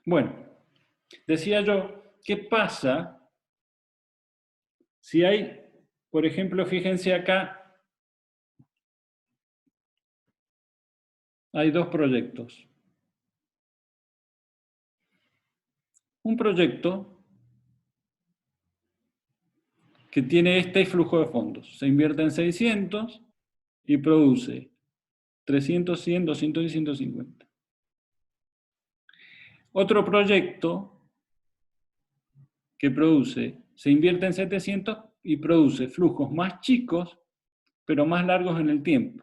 Bueno, decía yo, ¿qué pasa si hay, por ejemplo, fíjense acá, hay dos proyectos. Un proyecto que tiene este flujo de fondos. Se invierte en 600 y produce 300, 100, 200 y 150. Otro proyecto que produce, se invierte en 700 y produce flujos más chicos, pero más largos en el tiempo.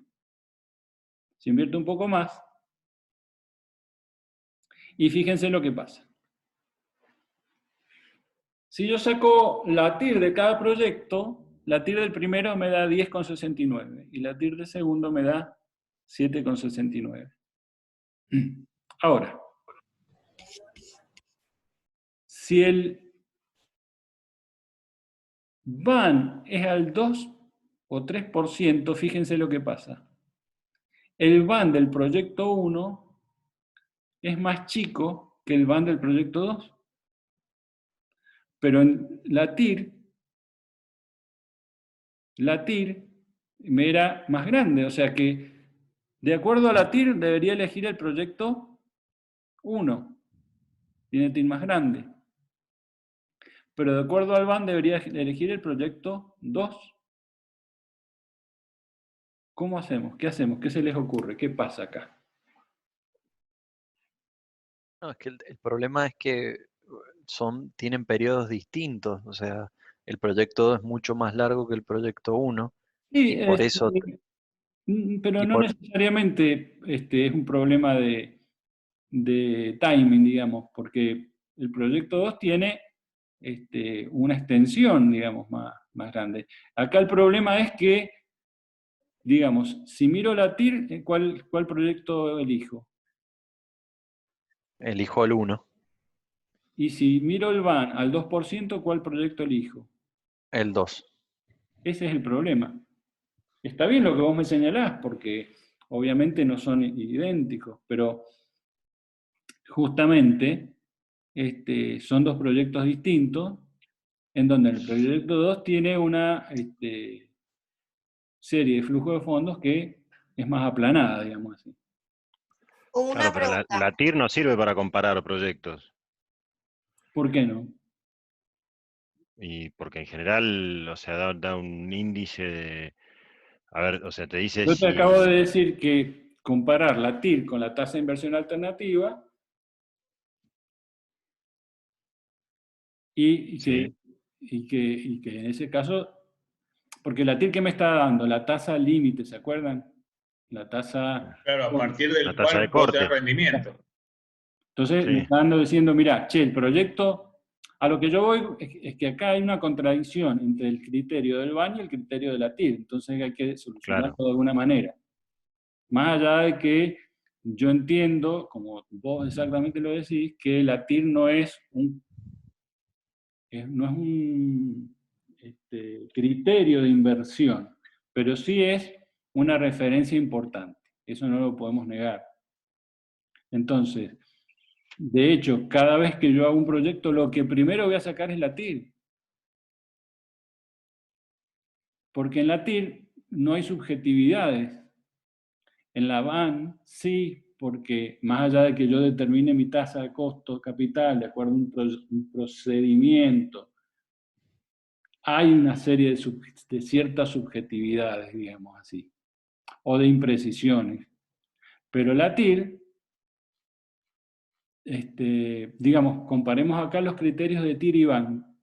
Se invierte un poco más y fíjense lo que pasa. Si yo saco la TIR de cada proyecto, la TIR del primero me da 10,69 y la TIR del segundo me da 7,69. Ahora, si el VAN es al 2 o 3%, fíjense lo que pasa. El VAN del proyecto 1 es más chico que el VAN del proyecto 2. Pero en la TIR me era más grande, o sea que de acuerdo a la TIR debería elegir el proyecto 1, tiene TIR más grande. Pero de acuerdo al VAN debería elegir el proyecto 2. ¿Cómo hacemos? ¿Qué hacemos? ¿Qué se les ocurre? ¿Qué pasa acá? No, es que el problema es que tienen periodos distintos, o sea, el proyecto 2 es mucho más largo que el proyecto 1 Sí, y por eso, pero y no por, necesariamente es un problema de timing, digamos, porque el proyecto 2 tiene una extensión, digamos, más grande. Acá el problema es que, digamos, si miro la TIR, ¿cuál proyecto elijo? elijo el 1, Y si miro el VAN al 2%, ¿cuál proyecto elijo? el 2. Ese es el problema. Está bien lo que vos me señalás, porque obviamente no son idénticos, pero justamente son dos proyectos distintos, en donde el proyecto 2 tiene una serie de flujo de fondos que es más aplanada, digamos así. Una Claro, pero pregunta. la TIR no sirve para comparar proyectos. ¿Por qué no? Y porque en general, o sea, da un índice de... A ver, o sea, te dice Yo te acabo de si... decir que comparar la TIR con la tasa de inversión alternativa y que, Sí, y que en ese caso, porque la TIR que me está dando, la tasa límite, ¿se acuerdan? La tasa... Claro, a partir la del tasa de cual puedo tener corte. rendimiento. Entonces me Sí, está diciendo, mira, che, el proyecto, a lo que yo voy es que acá hay una contradicción entre el criterio del BAN y el criterio de la TIR, entonces hay que solucionarlo claro. de alguna manera. Más allá de que yo entiendo, como vos exactamente lo decís, que la TIR no es un criterio de inversión, pero sí es una referencia importante, eso no lo podemos negar. Entonces, de hecho, cada vez que yo hago un proyecto, lo que primero voy a sacar es la TIR. Porque en la TIR no hay subjetividades. En la BAN sí, porque más allá de que yo determine mi tasa de costo capital de acuerdo a un procedimiento, hay una serie de ciertas subjetividades, digamos así, o de imprecisiones. Pero la TIR, digamos, comparemos acá los criterios de TIR y BAN.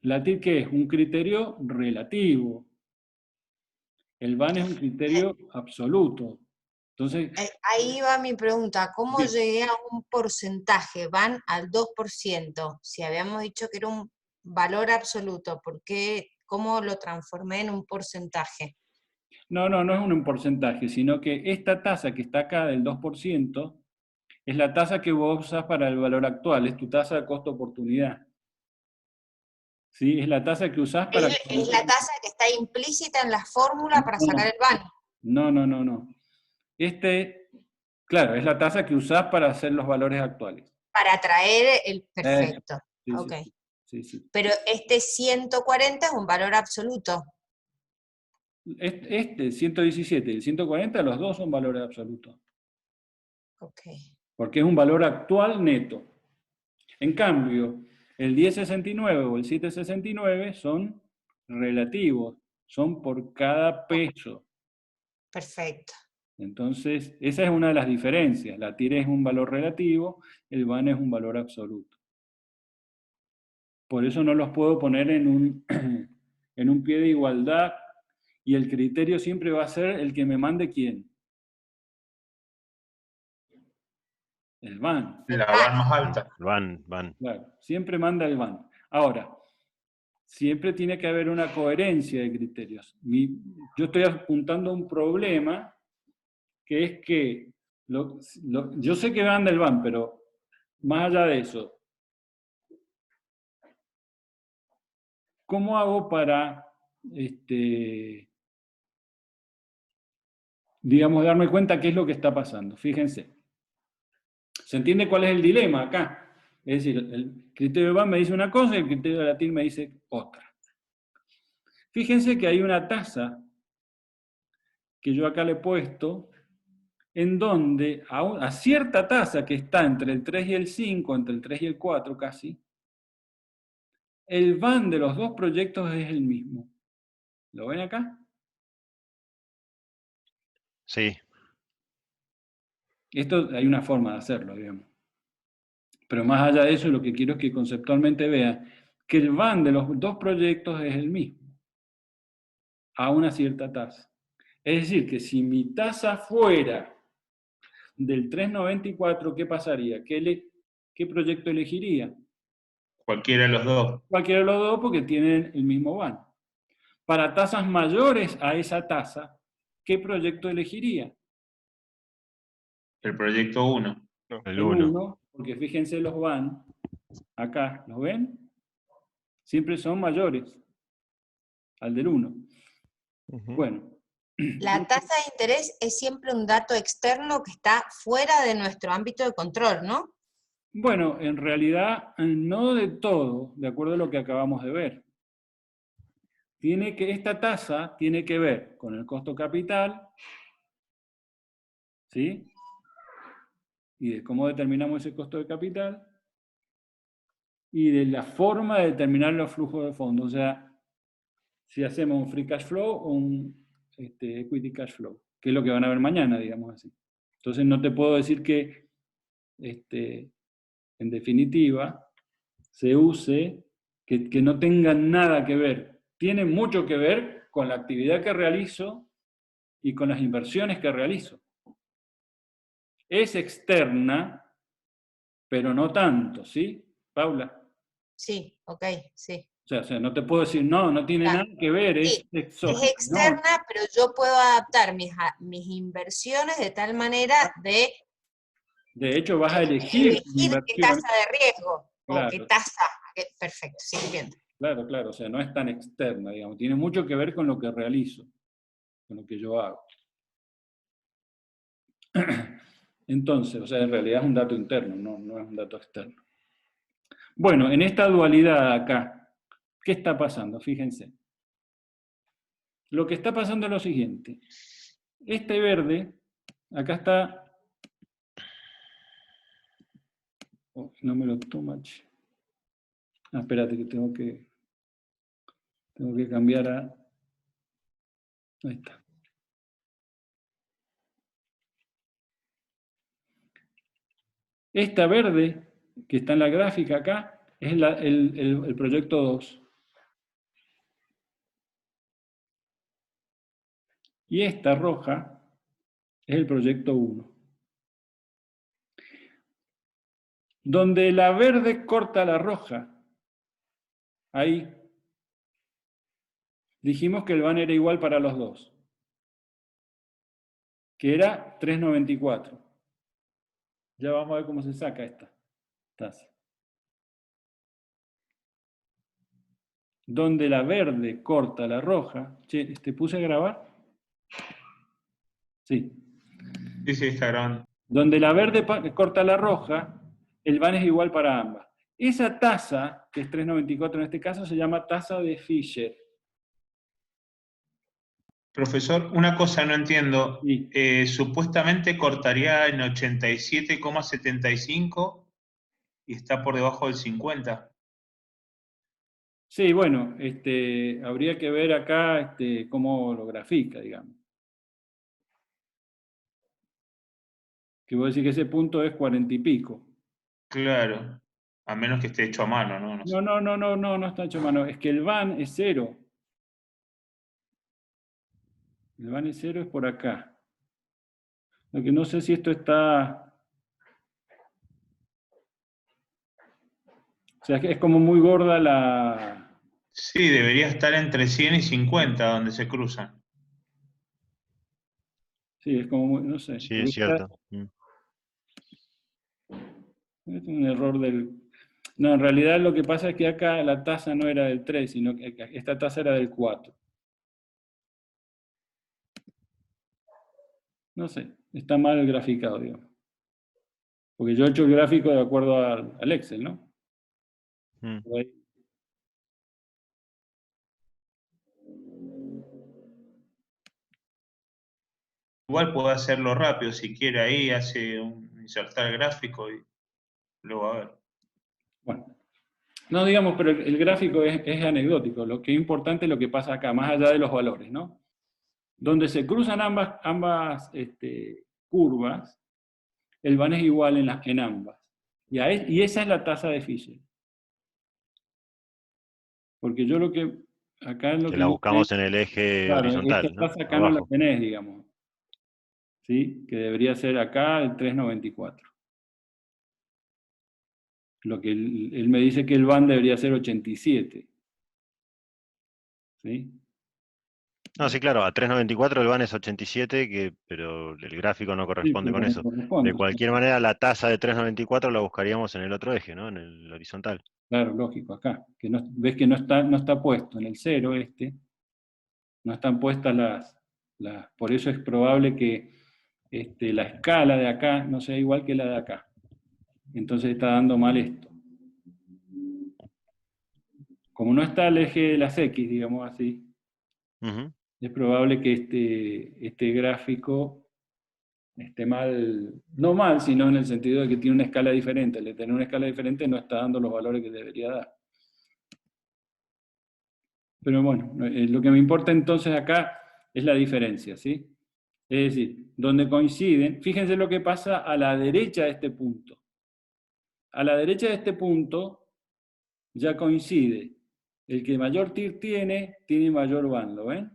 La TIR, ¿qué es? Un criterio relativo. El VAN es un criterio absoluto. Entonces, Ahí va mi pregunta, ¿cómo sí. llegué a un porcentaje? Van al 2%, si habíamos dicho que era un valor absoluto, ¿por qué, cómo lo transformé en un porcentaje? No es un porcentaje, sino que esta tasa que está acá del 2% es la tasa que vos usás para el valor actual, es tu tasa de costo-oportunidad. ¿Sí? Es la tasa que usás para... Es la tasa que está implícita en la fórmula para sacar el BAN. No. Claro, es la tasa que usás para hacer los valores actuales. para traer el perfecto. Sí, Ok. sí. Pero este 140 es un valor absoluto. Este 117 y el 140, los dos son valores absolutos. Ok. Porque es un valor actual neto. En cambio, el 1069 o el 769 son relativos, son por cada peso. Perfecto. Entonces, esa es una de las diferencias. La TIR es un valor relativo, el VAN es un valor absoluto. Por eso no los puedo poner en un pie de igualdad, y el criterio siempre va a ser el que me mande quién. El VAN. La van más alta. Van. Claro, siempre manda el VAN. Ahora, siempre tiene que haber una coherencia de criterios. Yo estoy apuntando a un problema, que es que yo sé que anda el VAN, pero más allá de eso, ¿cómo hago para, digamos, darme cuenta qué es lo que está pasando? Fíjense. ¿Se entiende cuál es el dilema acá? Es decir, el criterio de VAN me dice una cosa y el criterio de la TIR me dice otra. Fíjense que hay una tasa que yo acá le he puesto, en donde a cierta tasa que está entre el 3 y el 5, entre el 3 y el 4 casi, el VAN de los dos proyectos es el mismo. ¿Lo ven acá? Sí. Esto hay una forma de hacerlo, digamos. Pero más allá de eso, lo que quiero es que conceptualmente vean que el VAN de los dos proyectos es el mismo, a una cierta tasa. Es decir, que si mi tasa fuera del 394, ¿qué pasaría? ¿Qué proyecto elegiría? Cualquiera de los dos. Cualquiera de los dos, porque tienen el mismo VAN. Para tasas mayores a esa tasa, ¿qué proyecto elegiría? El proyecto 1. El 1. 1, porque fíjense los VAN, acá, ¿los ven? Siempre son mayores al del 1. Bueno. La tasa de interés es siempre un dato externo que está fuera de nuestro ámbito de control, ¿no? Bueno, en realidad no de todo, de acuerdo a lo que acabamos de ver. Esta tasa tiene que ver con el costo capital, ¿sí? Y de cómo determinamos ese costo de capital, y de la forma de determinar los flujos de fondos. O sea, si hacemos un free cash flow o un equity cash flow, que es lo que van a ver mañana, digamos así. Entonces no te puedo decir que, en definitiva, se use, que no tengan nada que ver. Tiene mucho que ver con la actividad que realizo y con las inversiones que realizo. Es externa, pero no tanto, ¿sí, Paula? Sí, ok, sí. O sea, no te puedo decir, no tiene Claro. nada que ver, es Sí, exógeno. es externa, pero yo puedo adaptar mis inversiones de tal manera de De hecho, vas a elegir tu qué inversión. tasa de riesgo, Claro. o qué tasa. Perfecto, sí, entiendo. Claro, o sea, no es tan externa, digamos. Tiene mucho que ver con lo que realizo, con lo que yo hago. Entonces, o sea, en realidad es un dato interno, no es un dato externo. Bueno, en esta dualidad acá, ¿qué está pasando? Fíjense. Lo que está pasando es lo siguiente. Este verde, acá está... Oh, no me lo toma. Espérate que tengo que cambiar a... Ahí está. Esta verde, que está en la gráfica acá, es el proyecto 2. Y esta roja es el proyecto 1. Donde la verde corta la roja, ahí dijimos que el VAN era igual para los dos, que era 394. Ya vamos a ver cómo se saca esta tasa. Donde la verde corta la roja. Che, ¿te puse a grabar? Sí. Sí, está grabando. Donde la verde corta la roja, el van es igual para ambas. Esa tasa, que es 3.94 en este caso, se llama tasa de Fisher. Profesor, una cosa no entiendo. Sí. Supuestamente cortaría en 87,75 y está por debajo del 50. Sí, bueno, habría que ver acá cómo lo grafica, digamos. Que voy a decir que ese punto es 40 y pico. Claro. A menos que esté hecho a mano, ¿no? No sé. No está hecho a mano. Es que el van es 0. El van es 0 es por acá. Lo que no sé si esto está... O sea, es como muy gorda la... Sí, debería estar entre 100 y 50 donde se cruzan. Sí, es como muy... no sé. Sí, porque es cierto. es un error del... No, en realidad lo que pasa es que acá la tasa no era del 3, sino que esta tasa era del 4. No sé, está mal graficado, digamos. Porque yo he hecho el gráfico de acuerdo al Excel, ¿no? Por ahí. Igual puede hacerlo rápido si quiere ahí, insertar el gráfico y lo va a ver. Bueno, no digamos, pero el gráfico es anecdótico. Lo que es importante es lo que pasa acá, más allá de los valores, ¿no? Donde se cruzan ambas curvas, el van es igual en ambas. Y esa es la tasa de Fisher. Porque yo lo que... Acá es lo Que que la no buscamos tenés, en el eje claro, horizontal, esta ¿no? tasa acá no la Abajo. tenés, digamos. ¿Sí? Que debería ser acá el 3.94. Lo que él me dice que el van debería ser 87. ¿Sí? No, sí, claro, a 3.94 el van es 87, pero el gráfico no Sí, corresponde pero con no eso. corresponde. De cualquier manera, la tasa de 3.94 la buscaríamos en el otro eje, ¿no? En el horizontal. Claro, lógico, acá. Que no, ves que no está puesto en el 0 no están puestas por eso es probable que la escala de acá no sea igual que la de acá. Entonces está dando mal esto. Como no está el eje de las X, digamos así, es probable que este gráfico esté mal, no mal, sino en el sentido de que tiene una escala diferente. Al tener una escala diferente no está dando los valores que debería dar. Pero bueno, lo que me importa entonces acá es la diferencia, ¿sí? Es decir, donde coinciden, fíjense lo que pasa a la derecha de este punto. A la derecha de este punto ya coincide. El que mayor TIR tiene mayor van, ¿lo ven?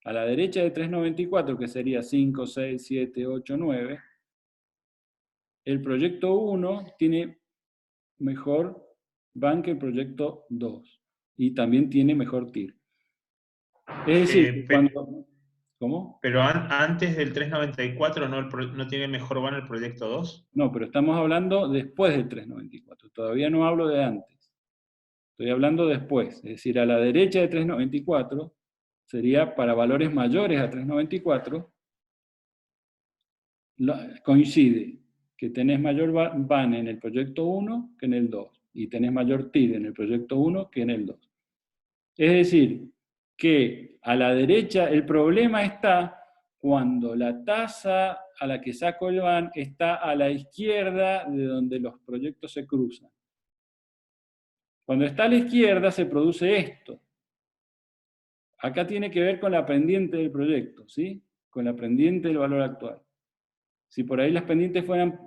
A la derecha de 394, que sería 5, 6, 7, 8, 9, el proyecto 1 tiene mejor van que el proyecto 2. Y también tiene mejor TIR. Es decir, cuando... ¿Cómo? Pero antes del 394 no tiene mejor van el proyecto 2. No, pero estamos hablando después del 394. Todavía no hablo de antes. Estoy hablando después. Es decir, a la derecha de 394 sería para valores mayores a 394, coincide que tenés mayor van en el proyecto 1 que en el 2. Y tenés mayor TIR en el proyecto 1 que en el 2. Es decir, que a la derecha el problema está cuando la tasa a la que saco el van está a la izquierda de donde los proyectos se cruzan. Cuando está a la izquierda se produce esto. Acá tiene que ver con la pendiente del proyecto, ¿sí? Con la pendiente del valor actual. Si por ahí las pendientes fueran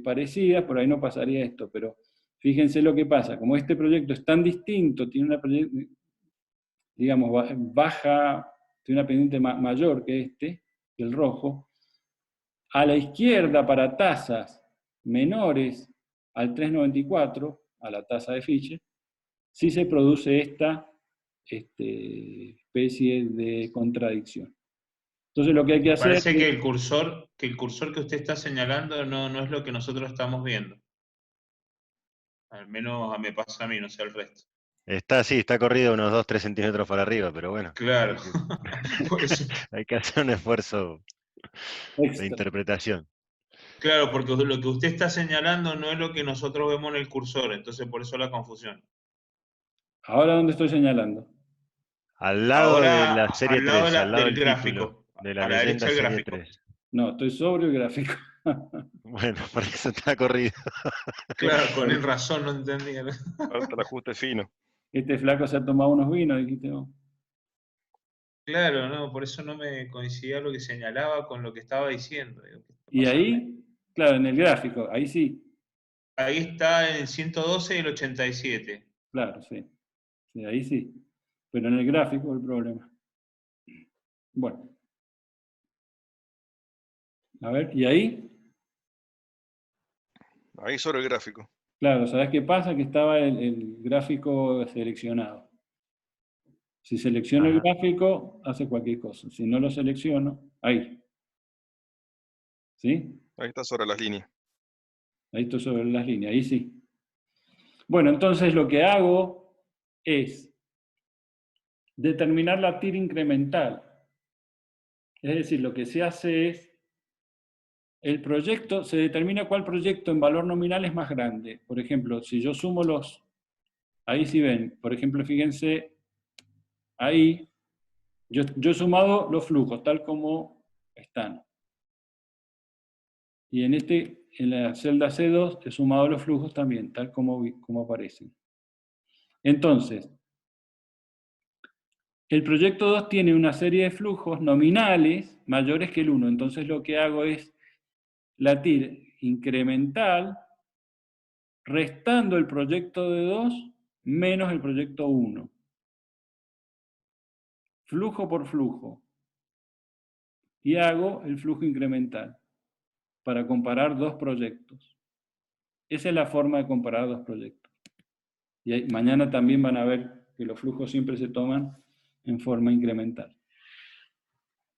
parecidas, por ahí no pasaría esto, pero fíjense lo que pasa. Como este proyecto es tan distinto, tiene una digamos, baja, tiene una pendiente mayor que que el rojo, a la izquierda para tasas menores al 394, a la tasa de Fisher, sí se produce esta especie de contradicción. Entonces lo que hay que hacer... Parece que el cursor que usted está señalando no es lo que nosotros estamos viendo. Al menos me pasa a mí, no sé el resto. Está corrido unos 2-3 centímetros para arriba, pero bueno. Claro. Por eso. Hay que hacer un esfuerzo de Extra. interpretación. Claro, porque lo que usted está señalando no es lo que nosotros vemos en el cursor, entonces por eso la confusión. ¿Ahora dónde estoy señalando? Al lado de Ahora, la serie al lado 3, al lado del del título, gráfico, de la a la derecha leyenda del serie gráfico. 3. No, estoy sobre el gráfico. Bueno, por eso está corrido. Claro, con el razón no entendía. Falta el ajuste fino. Este flaco se ha tomado unos vinos, dijiste vos. Claro, no, por eso no me coincidía lo que señalaba con lo que estaba diciendo. Digo, ¿qué está Y pasando? ahí, claro, en el gráfico, ahí sí, Ahí está en 112 y el 87. claro, sí. Sí, ahí sí. Pero en el gráfico el problema. Bueno. A ver, ¿y ahí? Ahí sobre el gráfico. Claro, ¿sabes qué pasa? Que estaba el gráfico seleccionado. Si selecciono el Ajá. gráfico, hace cualquier cosa. Si no lo selecciono, ahí. ¿Sí? Ahí está sobre las líneas. Ahí estoy sobre las líneas, ahí sí. Bueno, entonces lo que hago es determinar la TIR incremental. Es decir, lo que se hace es, el proyecto, se determina cuál proyecto en valor nominal es más grande. Por ejemplo, si yo sumo los, ahí sí ven, por ejemplo, fíjense, ahí, yo he sumado los flujos, tal como están. Y en la celda C2 he sumado los flujos también, tal como aparecen. Entonces, el proyecto 2 tiene una serie de flujos nominales mayores que el 1. Entonces lo que hago es la TIR incremental restando el proyecto de 2 menos el proyecto 1. Flujo por flujo. Y hago el flujo incremental para comparar dos proyectos. Esa es la forma de comparar dos proyectos. Y mañana también van a ver que los flujos siempre se toman en forma incremental.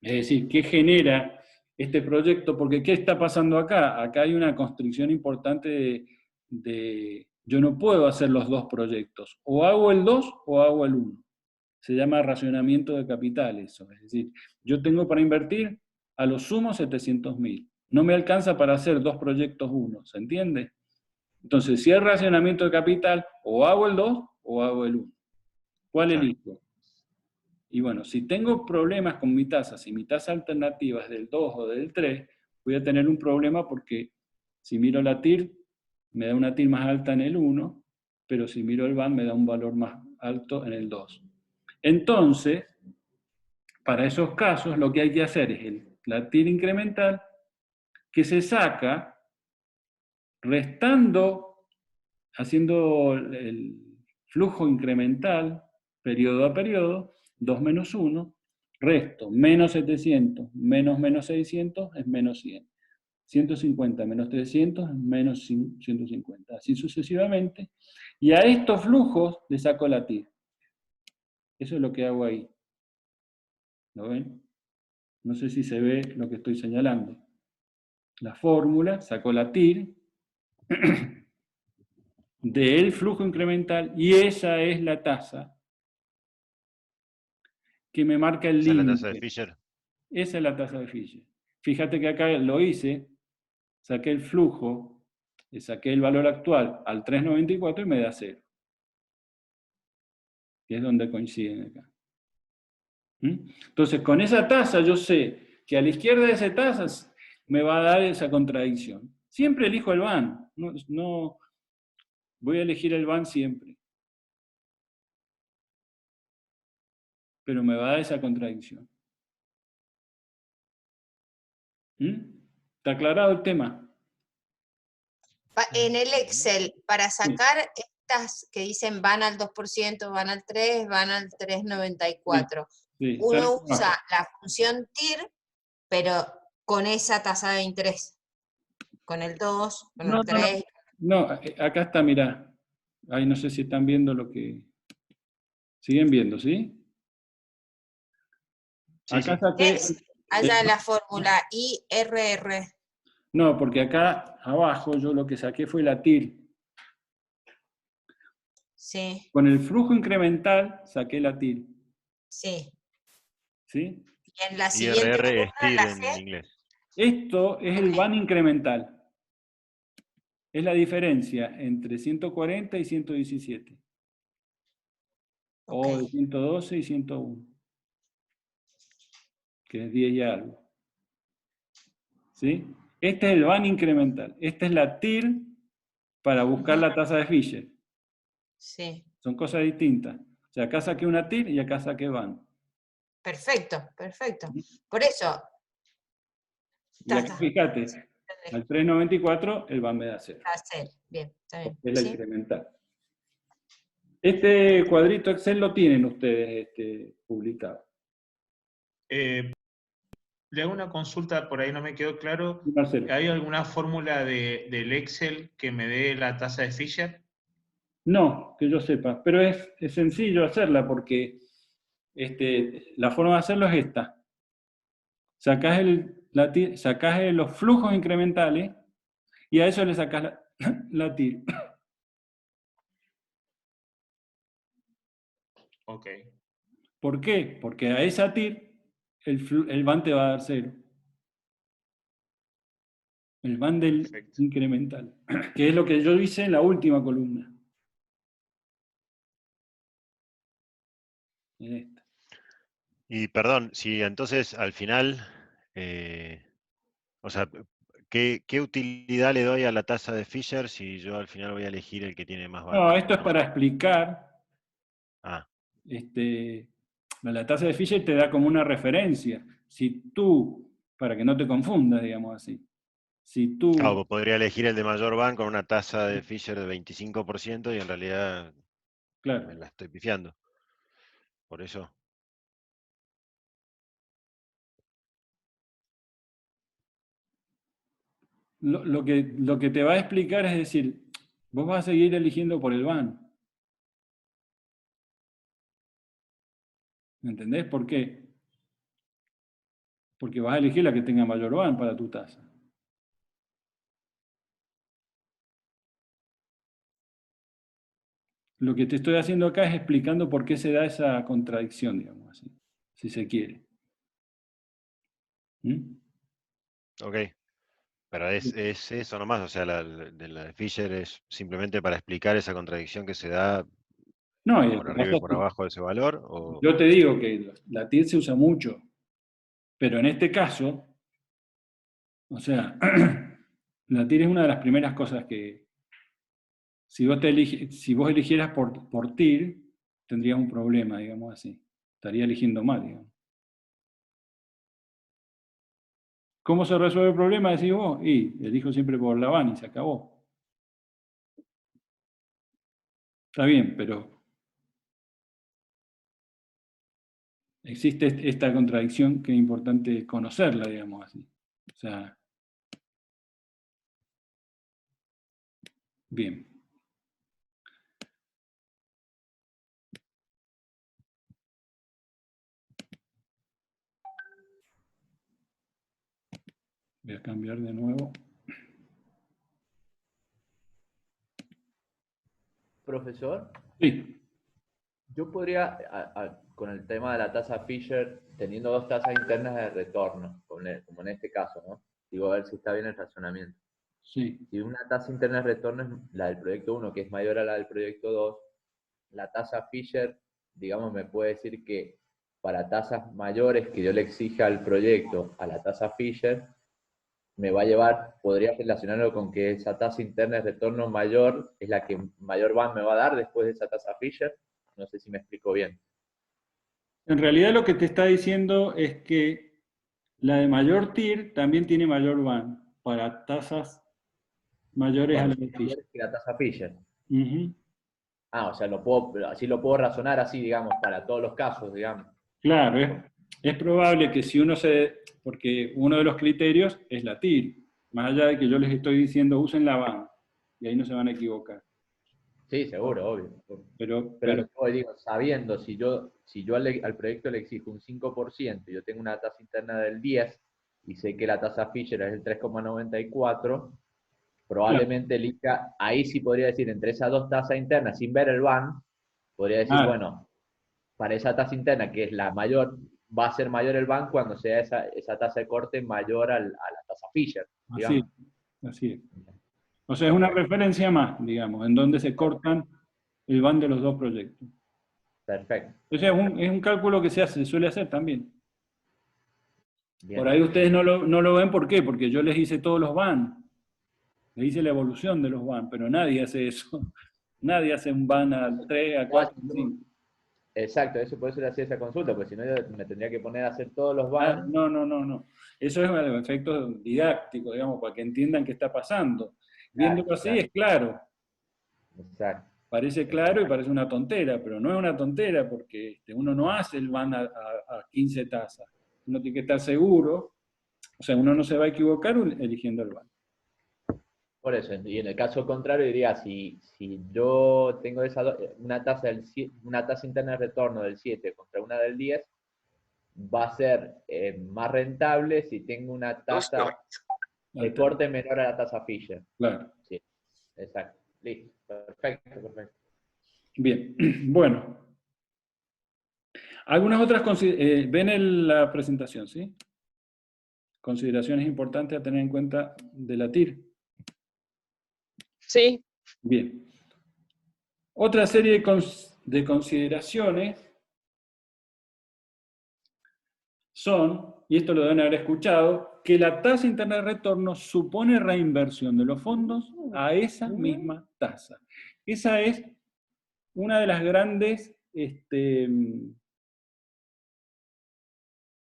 Es decir, ¿qué genera este proyecto? Porque ¿qué está pasando acá? Acá hay una constricción importante de yo no puedo hacer los dos proyectos. O hago el 2 o hago el 1. Se llama racionamiento de capital eso. Es decir, yo tengo para invertir a lo sumo 700.000. No me alcanza para hacer dos proyectos uno, ¿se entiende? Entonces, si es racionamiento de capital, o hago el 2 o hago el 1. ¿Cuál Claro. elijo? Y bueno, si tengo problemas con mi tasa, si mi tasa alternativa es del 2 o del 3, voy a tener un problema porque si miro la TIR, me da una TIR más alta en el 1, pero si miro el BAN me da un valor más alto en el 2. Entonces, para esos casos, lo que hay que hacer es la TIR incremental, que se saca restando, haciendo el flujo incremental, periodo a periodo, 2 menos 1, resto, menos 700, menos 600 es menos 100. 150 menos 300 es menos 150, así sucesivamente. Y a estos flujos le saco la TIR. Eso es lo que hago ahí. ¿Lo ven? No sé si se ve lo que estoy señalando. La fórmula, saco la TIR del flujo incremental y esa es la tasa que me marca el ¿Esa es la tasa de límite. Fisher? Esa es la tasa de Fisher. Fíjate que acá lo hice, saqué el flujo, le saqué el valor actual al 3,94 y me da 0. Que es donde coinciden acá. Entonces, con esa tasa yo sé que a la izquierda de esa tasa me va a dar esa contradicción. Siempre elijo el BAN. No voy a elegir el BAN siempre. Pero me va a dar esa contradicción. ¿Está aclarado el tema? En el Excel, para sacar estas que dicen van al 2%, van al 3%, van al 3,94%, Sí, uno usa la función TIR, pero con esa tasa de interés, con el 2, con el 3. No, acá está, mirá. Ahí no sé si están viendo lo que... ¿Siguen viendo, sí? Sí, Acá sí. saqué... Allá la fórmula IRR. No, porque acá abajo yo lo que saqué fue la TIR. Sí. Con el flujo incremental saqué la TIR. Sí. ¿Sí? Y en la siguiente IRR es columna TIR la en C. inglés. Esto es el Ok. van incremental. Es la diferencia entre 140 y 117. O de Ok. 112 y 101. Que es 10 y algo. ¿Sí? Este es el van incremental. Esta es la TIR para buscar Ujú. la tasa de Fisher. Sí. Son cosas distintas. O sea, acá saqué una TIR y acá saqué van. Perfecto, perfecto. Por eso, Y acá está. fíjate, al 394 el van me da 0. Hacer. Bien, está bien. Porque es la ¿Sí? incremental. Este cuadrito Excel lo tienen ustedes publicado. Le hago una consulta, por ahí no me quedó claro. Marcelo. ¿Hay alguna fórmula del Excel que me dé la tasa de Fisher? No, que yo sepa, pero es sencillo hacerla porque la forma de hacerlo es esta. Sacás, sacás los flujos incrementales y a eso le sacás la TIR. Ok, ¿Por qué? Porque a esa TIR el van te va a dar 0. El van del perfecto. incremental, que es lo que yo hice en la última columna. En esta. Y perdón, si entonces al final, o sea, ¿qué utilidad le doy a la tasa de Fisher si yo al final voy a elegir el que tiene más van? No, esto es para explicar, Ah, la tasa de Fisher te da como una referencia. Si tú, para que no te confundas, digamos así, si tú, claro, podría elegir el de mayor van con una tasa de Fisher de 25% y en realidad me claro, la estoy pifiando. Por eso. lo que te va a explicar es decir, vos vas a seguir eligiendo por el van. ¿Entendés por qué? Porque vas a elegir la que tenga mayor van para tu tasa. Lo que te estoy haciendo acá es explicando por qué se da esa contradicción, digamos así, si se quiere. ¿Mm? Ok, pero es eso nomás, o sea, la de Fisher es simplemente para explicar esa contradicción que se da No, y lo por que arriba pasa y es por que abajo de ese valor, o... yo te digo que la TIR se usa mucho, pero en este caso, o sea, la TIR es una de las primeras cosas que, si vos eligieras por TIR, tendrías un problema, digamos así. Estaría eligiendo mal, digamos. ¿Cómo se resuelve el problema? Decís vos, y elijo siempre por la van y se acabó. Está bien, pero existe esta contradicción que es importante conocerla, digamos así. O sea, bien. Voy a cambiar de nuevo. Profesor, Sí, yo podría, con el tema de la tasa Fisher, teniendo dos tasas internas de retorno, como en este caso, ¿no? Digo, a ver si está bien el razonamiento. sí. Si una tasa interna de retorno es la del proyecto 1, que es mayor a la del proyecto 2, la tasa Fisher, digamos, me puede decir que para tasas mayores que yo le exija al proyecto a la tasa Fisher, me va a llevar, podría relacionarlo con que esa tasa interna de retorno mayor es la que mayor van me va a dar después de esa tasa Fisher. No sé si me explico bien. En realidad lo que te está diciendo es que la de mayor TIR también tiene mayor van para tasas mayores a Cuando la son de Fisher. mayores que la tasa Fisher. Ujú. Ah, o sea, así lo puedo razonar así, digamos, para todos los casos, digamos. Claro, es probable que si porque uno de los criterios es la TIR, más allá de que yo les estoy diciendo usen la van, y ahí no se van a equivocar. Sí, seguro, obvio. Pero Pero lo que hoy digo, sabiendo, si yo al proyecto le exijo un 5% y yo tengo una tasa interna del 10 y sé que la tasa Fisher es el 3,94, claro, probablemente elija, ahí sí podría decir, entre esas dos tasas internas, sin ver el BAN, podría decir, claro, bueno, para esa tasa interna, que es la mayor, va a ser mayor el BAN cuando sea esa tasa de corte mayor a la tasa Fisher, Así digamos. es, así es. O sea, es una referencia más, digamos, en donde se cortan el van de los dos proyectos. Perfecto. O sea, es un cálculo que se suele hacer también. Bien. Por ahí ustedes no lo ven, ¿por qué? Porque yo les hice todos los van. Les hice la evolución de los van, pero nadie hace eso. Nadie hace un van a 3, a 4, a 5. Exacto, eso por eso le hacía esa consulta, porque si no yo me tendría que poner a hacer todos los Ah, van. no. Eso es un efecto didáctico, digamos, para que entiendan qué está pasando. Viéndolo así es claro. Exacto. Parece claro y parece una tontera, pero no es una tontera porque uno no hace el van a 15 tazas. Uno tiene que estar seguro, o sea, uno no se va a equivocar eligiendo el van. Por eso, y en el caso contrario diría, si yo tengo una tasa interna de retorno del 7 contra una del 10, va a ser más rentable si tengo una tasa de corte menor a la tasa Fisher. Claro. Sí, exacto. Listo. Perfecto. Bien, bueno. Algunas otras ven la presentación, ¿sí? Consideraciones importantes a tener en cuenta de la TIR. Sí. Bien. Otra serie de consideraciones son, y esto lo deben haber escuchado, que la tasa interna de retorno supone reinversión de los fondos a esa misma tasa. Esa es una de las grandes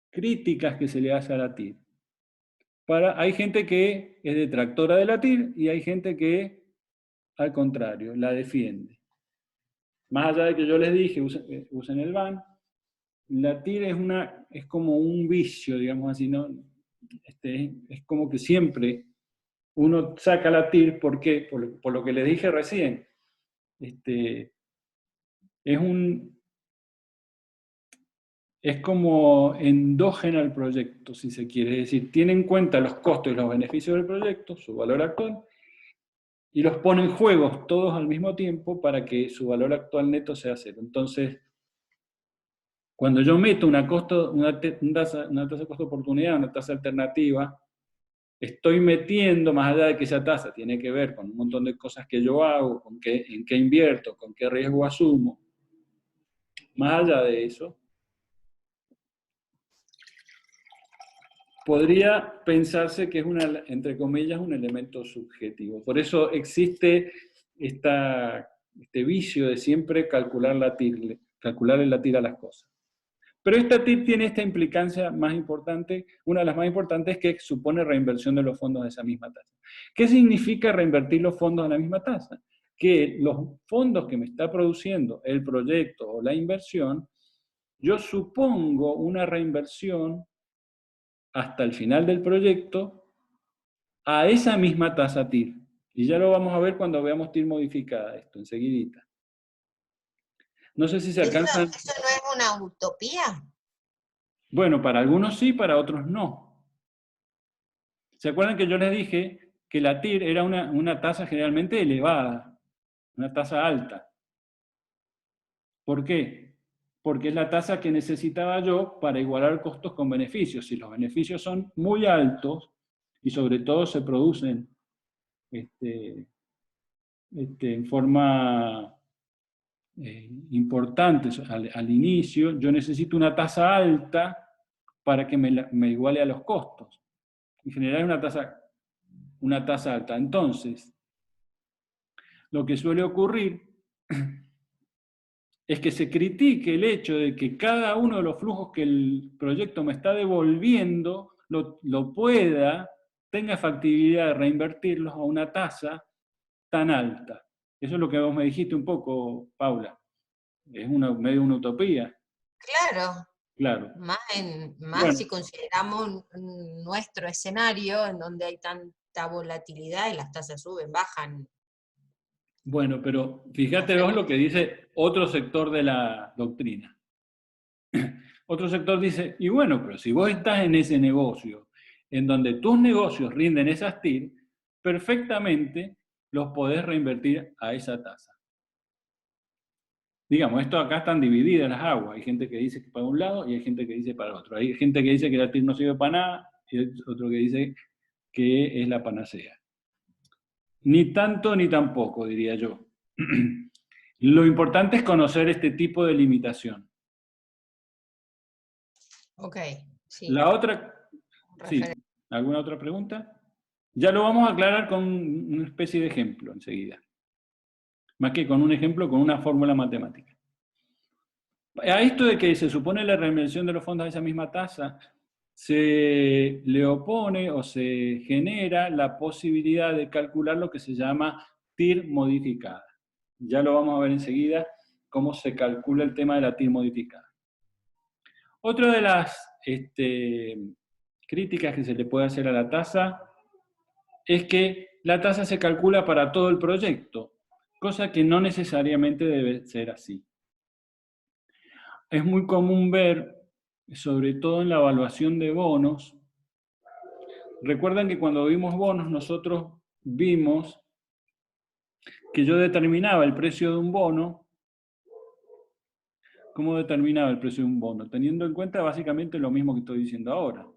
críticas que se le hace a la TIR. Hay gente que es detractora de la TIR y hay gente que, al contrario, la defiende. Más allá de que yo les dije, usen el van, la TIR es como un vicio, digamos así, ¿no? Es como que siempre uno saca la TIR, ¿por qué? Por lo que les dije recién. Es como endógeno al proyecto, si se quiere. Es decir, tiene en cuenta los costos y los beneficios del proyecto, su valor actual, y los pone en juego todos al mismo tiempo para que su valor actual neto sea cero. Entonces, cuando yo meto una tasa de costo de oportunidad, una tasa alternativa, estoy metiendo, más allá de que esa tasa tiene que ver con un montón de cosas que yo hago, en qué invierto, con qué riesgo asumo, más allá de eso, podría pensarse que es, entre comillas, un elemento subjetivo. Por eso existe este vicio de siempre calcularle la TIR a las cosas. Pero esta TIR tiene esta implicancia más importante, una de las más importantes, que supone reinversión de los fondos de esa misma tasa. ¿Qué significa reinvertir los fondos a la misma tasa? Que los fondos que me está produciendo el proyecto o la inversión, yo supongo una reinversión hasta el final del proyecto a esa misma tasa TIR. Y ya lo vamos a ver cuando veamos TIR modificada, esto, enseguidita. No sé si se alcanzan... ¿Eso no es una utopía? Bueno, para algunos sí, para otros no. ¿Se acuerdan que yo les dije que la TIR era una tasa generalmente elevada, una tasa alta? ¿Por qué? Porque es la tasa que necesitaba yo para igualar costos con beneficios. Si los beneficios son muy altos, y sobre todo se producen en forma importante al inicio, yo necesito una tasa alta para que me iguale a los costos. En general una tasa alta. Entonces, lo que suele ocurrir es que se critique el hecho de que cada uno de los flujos que el proyecto me está devolviendo tenga factibilidad de reinvertirlos a una tasa tan alta. Eso es lo que vos me dijiste un poco, Paula. Es medio una utopía. Claro. Claro. Más Bueno. Si consideramos nuestro escenario en donde hay tanta volatilidad y las tasas suben, bajan. Bueno, pero fíjate vos lo que dice otro sector de la doctrina. Otro sector dice, y bueno, pero si vos estás en ese negocio, en donde tus negocios rinden esas TIR, perfectamente los podés reinvertir a esa tasa. Digamos, esto acá están divididas las aguas. Hay gente que dice que para un lado y hay gente que dice para el otro. Hay gente que dice que la TIR no sirve para nada y hay otro que dice que es la panacea. Ni tanto ni tampoco, diría yo. Lo importante es conocer este tipo de limitación. Ok, sí. La otra, sí, ¿alguna otra pregunta? Ya lo vamos a aclarar con una especie de ejemplo enseguida. Más que con un ejemplo, con una fórmula matemática. A esto de que se supone la reinversión de los fondos a esa misma tasa, se le opone o se genera la posibilidad de calcular lo que se llama TIR modificada. Ya lo vamos a ver enseguida, cómo se calcula el tema de la TIR modificada. Otra de las críticas que se le puede hacer a la tasa es que la tasa se calcula para todo el proyecto, cosa que no necesariamente debe ser así. Es muy común ver, sobre todo en la evaluación de bonos, recuerdan que cuando vimos bonos nosotros vimos que yo determinaba el precio de un bono. ¿Cómo determinaba el precio de un bono? Teniendo en cuenta básicamente lo mismo que estoy diciendo ahora.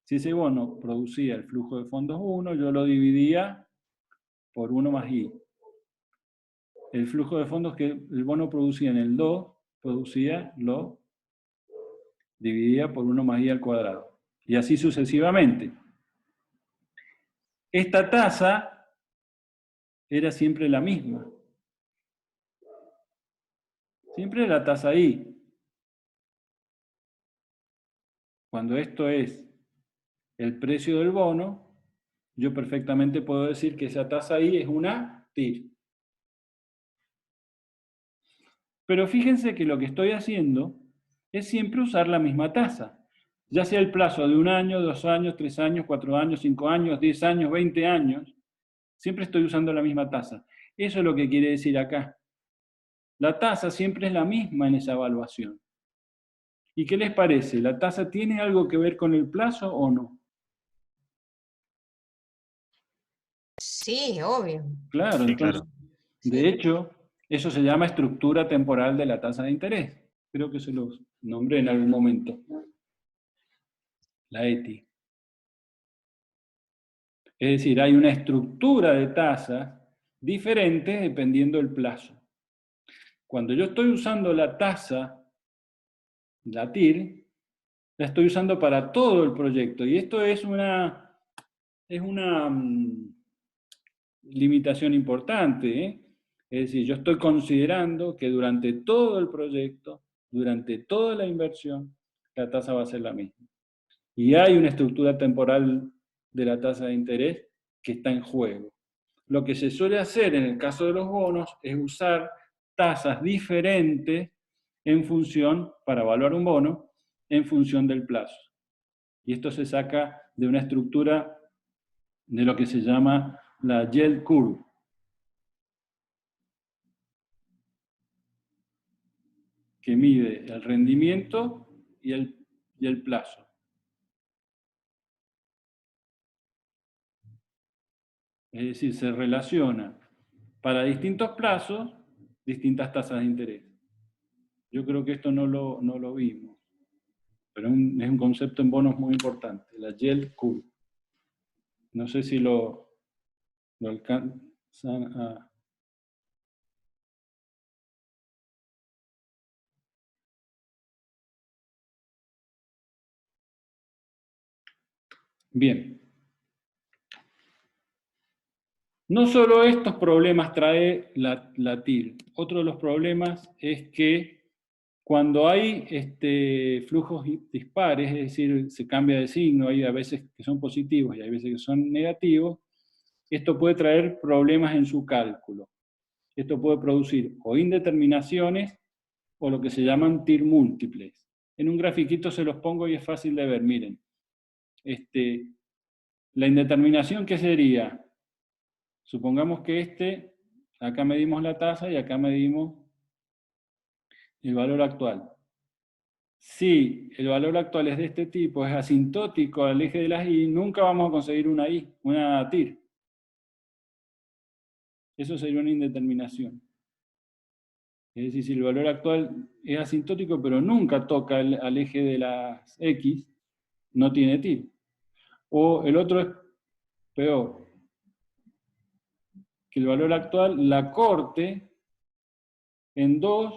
Si ese bono producía el flujo de fondos 1, yo lo dividía por 1 más I. El flujo de fondos que el bono producía en el 2, lo dividía por 1 más I al cuadrado. Y así sucesivamente. Esta tasa era siempre la misma. Siempre la tasa I. Cuando esto es el precio del bono, yo perfectamente puedo decir que esa tasa I es una TIR. Pero fíjense que lo que estoy haciendo es siempre usar la misma tasa. Ya sea el plazo de 1 año, 2 años, 3 años, 4 años, 5 años, 10 años, 20 años, siempre estoy usando la misma tasa. Eso es lo que quiere decir acá. La tasa siempre es la misma en esa evaluación. ¿Y qué les parece? ¿La tasa tiene algo que ver con el plazo o no? Sí, obvio. Claro, Sí, entonces, claro. de hecho, eso se llama estructura temporal de la tasa de interés. Creo que se los nombré en algún momento. La ETI. Es decir, hay una estructura de tasas diferentes dependiendo del plazo. Cuando yo estoy usando la tasa, la TIR, la estoy usando para todo el proyecto. Y esto es una limitación importante, ¿eh? Es decir, yo estoy considerando que durante todo el proyecto, durante toda la inversión, la tasa va a ser la misma. Y hay una estructura temporal de la tasa de interés que está en juego. Lo que se suele hacer en el caso de los bonos es usar tasas diferentes en función, para evaluar un bono, en función del plazo. Y esto se saca de una estructura de lo que se llama la yield curve. Que mide el rendimiento y el plazo. Es decir, se relaciona para distintos plazos, distintas tasas de interés. Yo creo que esto no lo vimos, pero es un concepto en bonos muy importante, la yield curve. No sé si lo alcanzan a... Bien. No solo estos problemas trae la TIR. Otro de los problemas es que cuando hay flujos dispares, es decir, se cambia de signo, hay a veces que son positivos y hay veces que son negativos, esto puede traer problemas en su cálculo. Esto puede producir o indeterminaciones o lo que se llaman TIR múltiples. En un grafiquito se los pongo y es fácil de ver, miren. La indeterminación, ¿qué sería? Supongamos que acá medimos la tasa y acá medimos el valor actual. Si el valor actual es de este tipo, es asintótico al eje de las Y, nunca vamos a conseguir una TIR. Eso sería una indeterminación. Es decir, si el valor actual es asintótico, pero nunca toca al eje de las X, no tiene TIR. O el otro peor. Que el valor actual la corte en 2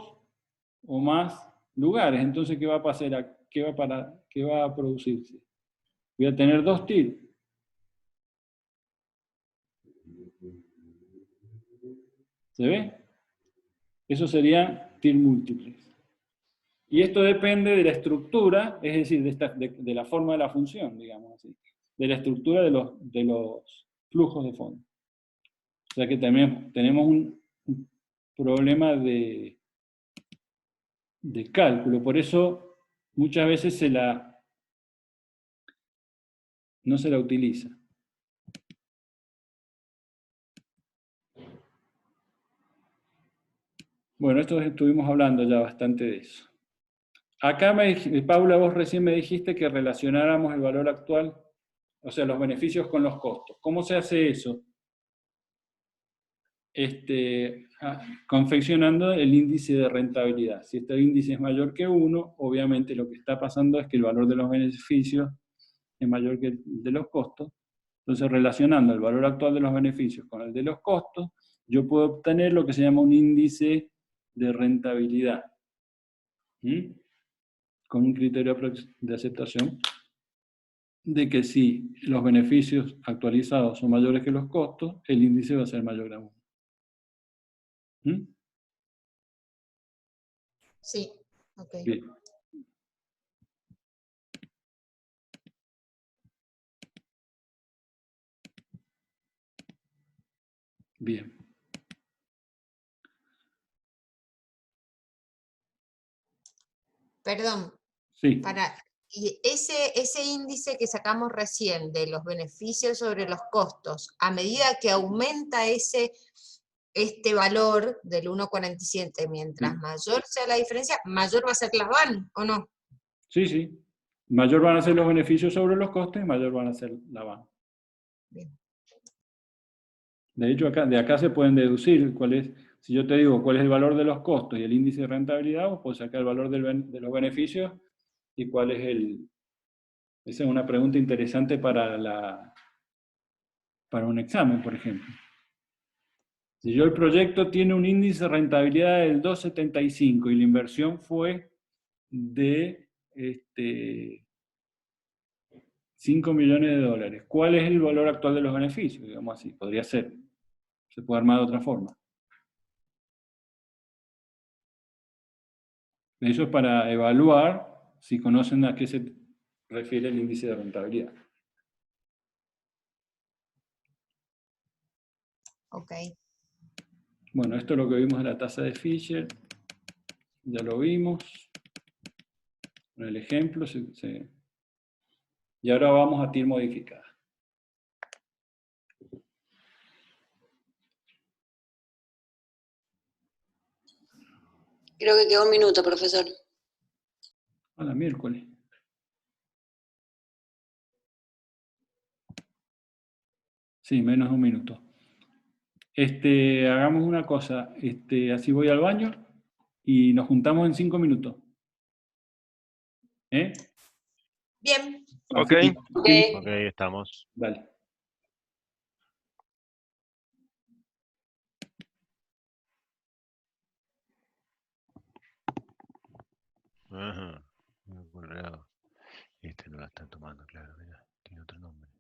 o más lugares. Entonces, ¿qué va a pasar? ¿Qué va a producirse? Voy a tener 2 TIR. ¿Se ve? Eso serían TIR múltiples. Y esto depende de la estructura, es decir, de la forma de la función, digamos así, de la estructura de los flujos de fondo. O sea que también tenemos un problema de cálculo, por eso muchas veces no se la utiliza. Bueno, esto estuvimos hablando ya bastante de eso. Acá, Paula, vos recién me dijiste que relacionáramos el valor actual, o sea, los beneficios con los costos. ¿Cómo se hace eso? Confeccionando el índice de rentabilidad. Si este índice es mayor que 1, obviamente lo que está pasando es que el valor de los beneficios es mayor que el de los costos. Entonces, relacionando el valor actual de los beneficios con el de los costos, yo puedo obtener lo que se llama un índice de rentabilidad. Con un criterio de aceptación de que si los beneficios actualizados son mayores que los costos, el índice va a ser mayor a 1. Sí, ok. Bien. Bien. Perdón, Sí. y ese índice que sacamos recién de los beneficios sobre los costos, a medida que aumenta este valor del 1,47, mientras mayor sea la diferencia, mayor va a ser la VAN, ¿o no? Sí, sí. Mayor van a ser los beneficios sobre los costes, mayor van a ser la VAN. Bien. De hecho, de acá se pueden deducir si yo te digo cuál es el valor de los costos y el índice de rentabilidad, vos podés sacar el valor de los beneficios y cuál es Esa es una pregunta interesante para un examen, por ejemplo. Si yo el proyecto tiene un índice de rentabilidad del 2,75 y la inversión fue de 5 millones de dólares, ¿cuál es el valor actual de los beneficios? Digamos así, podría ser. Se puede armar de otra forma. Eso es para evaluar si conocen a qué se refiere el índice de rentabilidad. Ok. Bueno, esto es lo que vimos de la tasa de Fisher. Ya lo vimos. Con el ejemplo. Y ahora vamos a TIR modificada. Creo que quedó un minuto, profesor. A la miércoles. Sí, menos de un minuto. Hagamos una cosa. Así voy al baño y nos juntamos en 5 minutos. ¿Eh? Bien. Ok. Ok. Ok, estamos. Dale. Ajá. Muy colorado. Este no la están tomando, claro, mira. Tiene otro nombre.